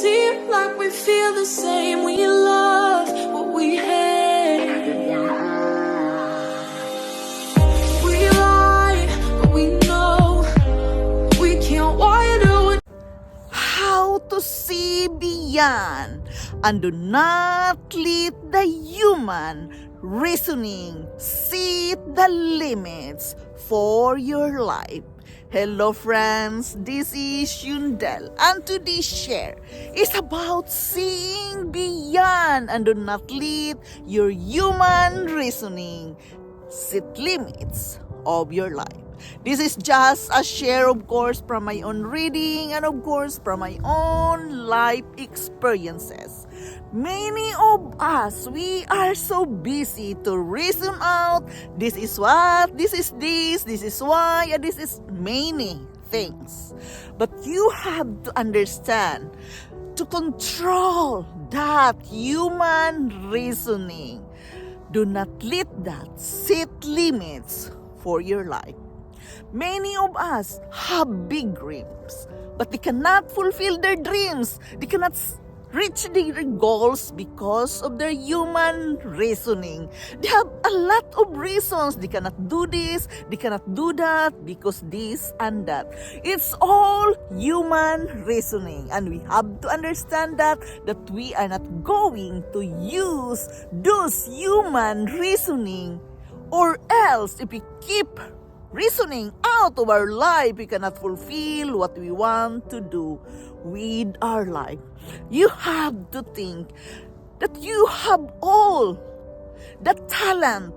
seem like we feel the same. We love what we hate. We lie, but we know we can't widen. How to see beyond and do not let the human reasoning set the limits for your life. Hello friends, this is Yundel, and today's share is about seeing beyond and do not let your human reasoning set limits of your life. This is just a share, of course, from my own reading and of course from my own life experiences. Many of us, we are so busy to reason out, this is what, this is why, and this is many things. But you have to understand, to control that human reasoning. Do not let that set limits for your life. Many of us have big dreams, but they cannot fulfill their dreams. They cannot reach their goals because of their human reasoning. They have a lot of reasons. They cannot do this, they cannot do that because this and that. It's all human reasoning, and we have to understand that we are not going to use those human reasoning, or else if we keep reasoning out of our life, we cannot fulfill what we want to do with our life. You have to think that you have all the talent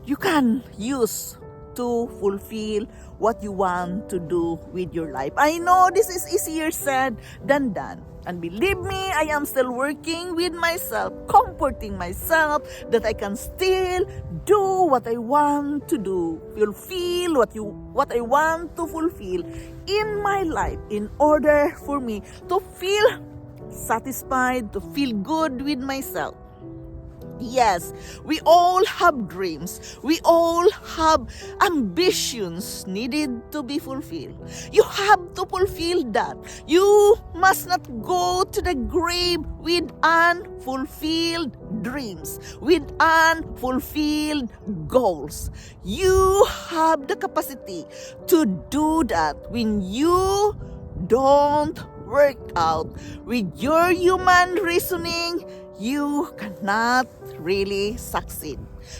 you can use to fulfill what you want to do with your life. I know this is easier said than done. And believe me, I am still working with myself, comforting myself that I can still do what I want to do, fulfill what I want to fulfill in my life in order for me to feel satisfied, to feel good with myself. Yes, we all have dreams. We all have ambitions needed to be fulfilled. You have to fulfill that. You must not go to the grave with unfulfilled dreams, with unfulfilled goals. You have the capacity to do that when you don't work out with your human reasoning. You cannot really succeed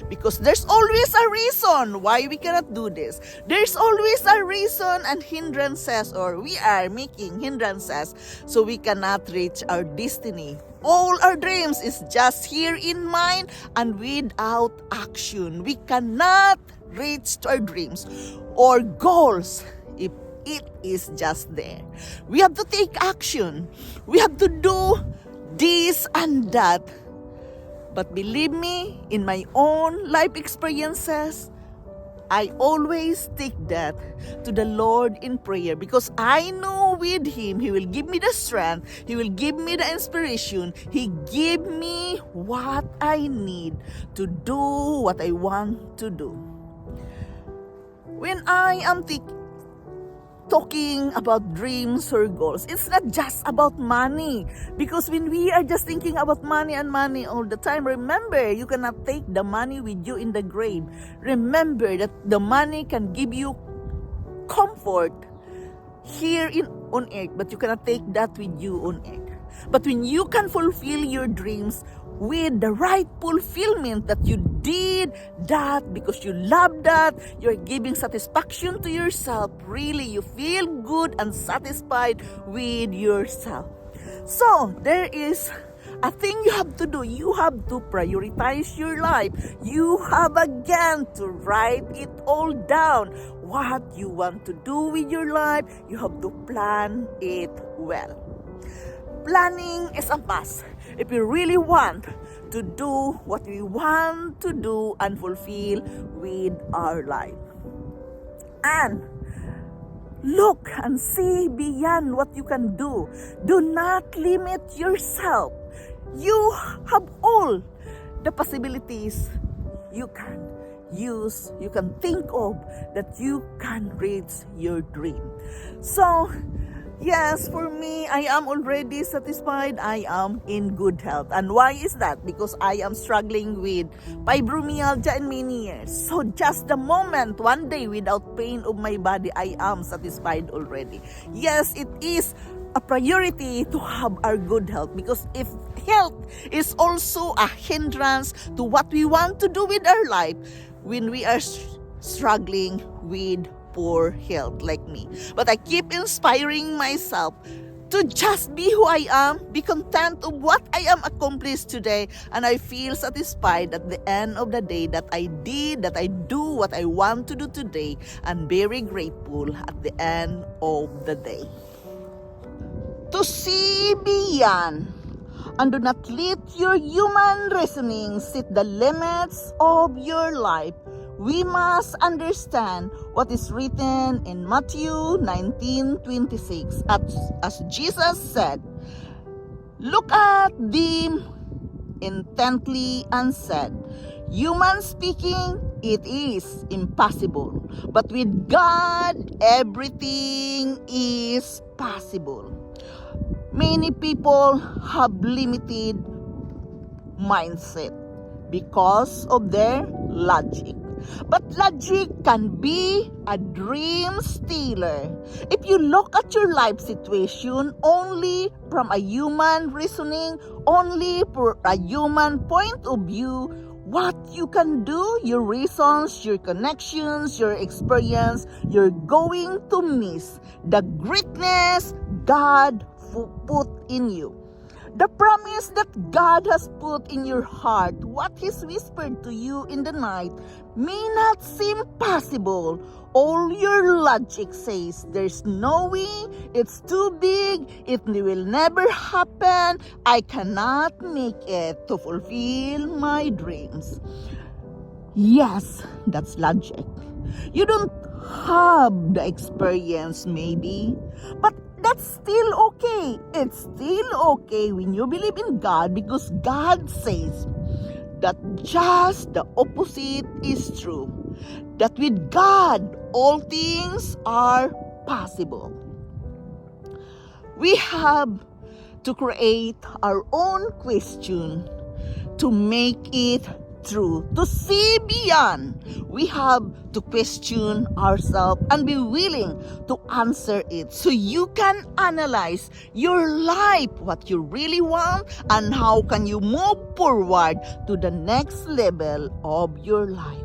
because there's always a reason why we cannot do this. There's always a reason and hindrances, or we are making hindrances so we cannot reach our destiny. All our dreams is just here in mind, and without action we cannot reach our dreams or goals if it is just there. We have to take action. We have to do this and that. But believe me, in my own life experiences, I always take that to the Lord in prayer, because I know with Him, He will give me the strength, He will give me the inspiration, He give me what I need to do what I want to do. When I am talking about dreams or goals, it's not just about money, because when we are just thinking about money and money all the time, remember, you cannot take the money with you in the grave. Remember that the money can give you comfort here on earth, but you cannot take that with you on earth. But when you can fulfill your dreams with the right fulfillment, that you did that because you love that, you're giving satisfaction to yourself, really you feel good and satisfied with yourself. So there is a thing you have to do. You have to prioritize your life. You have again to write it all down, what you want to do with your life. You have to plan it well. Planning is a must if we really want to do what we want to do and fulfill with our life. And look and see beyond what you can do. Do not limit yourself. You have all the possibilities you can use, you can think of, that you can reach your dream. So Yes, for me, I am already satisfied. I am in good health. And why is that? Because I am struggling with fibromyalgia in many years. So just the moment, one day without pain of my body, I am satisfied already. Yes, it is a priority to have our good health, because if health is also a hindrance to what we want to do with our life, when we are struggling with poor health like me. But I keep inspiring myself to just be who I am, be content of what I am accomplished today, and I feel satisfied at the end of the day that I do what I want to do today, and very grateful at the end of the day. To see beyond, and do not let your human reasoning set the limits of your life. We must understand what is written in Matthew 19:26, as Jesus said, "Look at them intently and said, human speaking, it is impossible, but with God, everything is possible." Many people have limited mindset because of their logic. But logic can be a dream stealer. If you look at your life situation only from a human reasoning, only for a human point of view, what you can do, your reasons, your connections, your experience, you're going to miss the greatness God put in you. The promise that God has put in your heart, what He's whispered to you in the night, may not seem possible. All your logic says there's no way, it's too big, it will never happen, I cannot make it to fulfill my dreams. Yes, that's logic. You don't have the experience maybe, but that's still okay. It's still okay when you believe in God, because God says that just the opposite is true. That with God, all things are possible. We have to create our own question to make it true. To see beyond, we have to question ourselves and be willing to answer it, so you can analyze your life, what you really want, and how can you move forward to the next level of your life.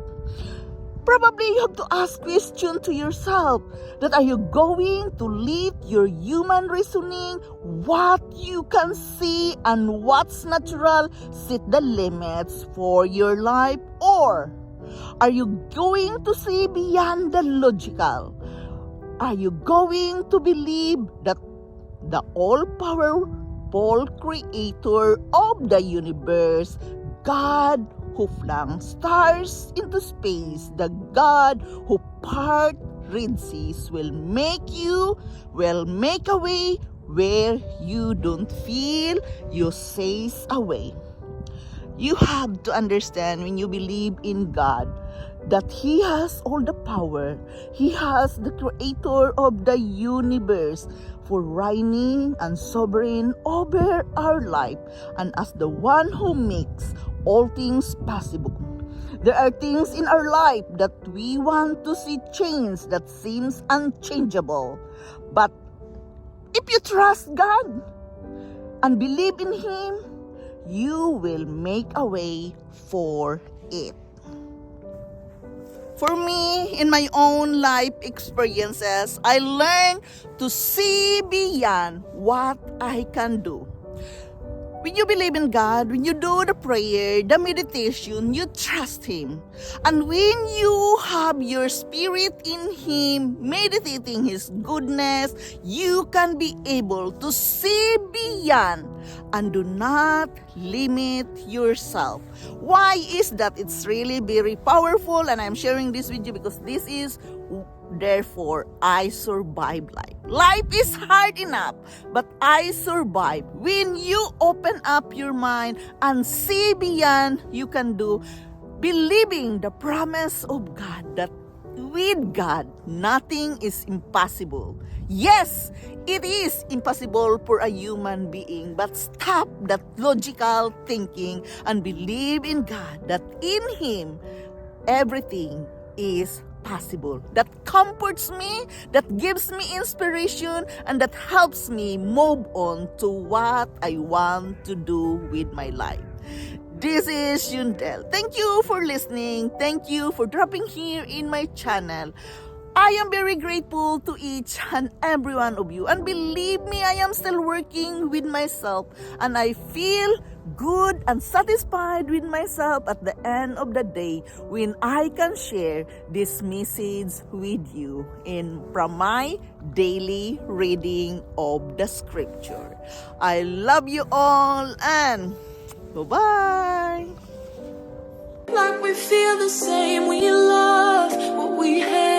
Probably you have to ask question to yourself, that are you going to let your human reasoning, what you can see and what's natural, set the limits for your life? Or are you going to see beyond the logical? Are you going to believe that the all-powerful creator of the universe, God, who flung stars into space, the God who part Red Seas, will make a way where you don't feel you says away? You have to understand, when you believe in God, that He has all the power. He has the creator of the universe for reigning and sovereign over our life, and as the one who makes all things possible. There are things in our life that we want to see change that seems unchangeable. But if you trust God and believe in Him, you will make a way for it. For me, in my own life experiences, I learned to see beyond what I can do. When you believe in God, when you do the prayer, the meditation, you trust Him. And when you have your spirit in Him, meditating His goodness, you can be able to see beyond and do not limit yourself. Why is that? It's really very powerful, and I'm sharing this with you because this is therefore I survive life. Life is hard enough, but I survive. When you open up your mind and see beyond, you can do, believing the promise of God that with God, nothing is impossible. Yes, it is impossible for a human being, but stop that logical thinking and believe in God, that in Him, everything is possible. That comforts me, that gives me inspiration, and that helps me move on to what I want to do with my life. This is Yundel. Thank you for listening. Thank you for dropping here in my channel. I am very grateful to each and every one of you. And believe me, I am still working with myself. And I feel good and satisfied with myself at the end of the day when I can share this message with you from my daily reading of the scripture. I love you all and bye-bye. Like we feel the same, we love what we have.